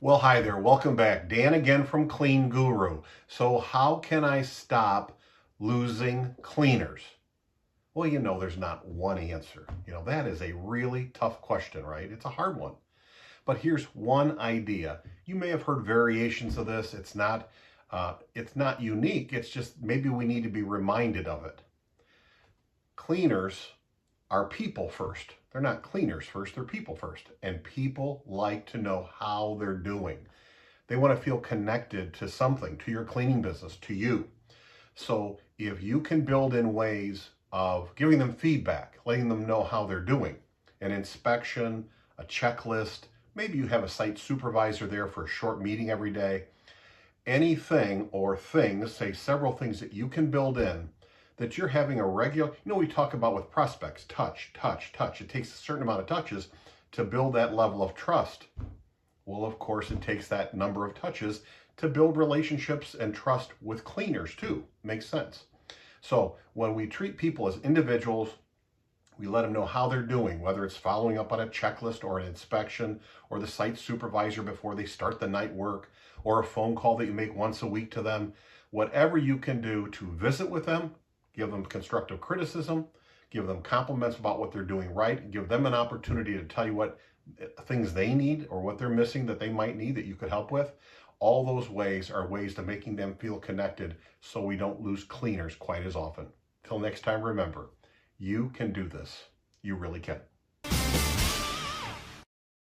Well, hi there. Welcome back. Dan again from Clean Guru. So how can I stop losing cleaners? Well, there's not one answer. That is a really tough question, right? It's a hard one. But here's one idea. You may have heard variations of this. It's not unique. It's just maybe we need to be reminded of it. Cleaners are people first. They're not cleaners first, they're people first. And people like to know how they're doing. They want to feel connected to something, to your cleaning business, to you. So if you can build in ways of giving them feedback, letting them know how they're doing, an inspection, a checklist, maybe you have a site supervisor there for a short meeting every day, anything or things, say several things that you can build in that you're having a regular, we talk about with prospects, touch, touch, touch. It takes a certain amount of touches to build that level of trust. Well, of course, it takes that number of touches to build relationships and trust with cleaners too. Makes sense. So when we treat people as individuals, we let them know how they're doing, whether it's following up on a checklist or an inspection or the site supervisor before they start the night work or a phone call that you make once a week to them. Whatever you can do to visit with them, give them constructive criticism, give them compliments about what they're doing right, give them an opportunity to tell you what things they need or what they're missing that they might need that you could help with. All those ways are ways to making them feel connected so we don't lose cleaners quite as often. Till next time, remember, you can do this. You really can.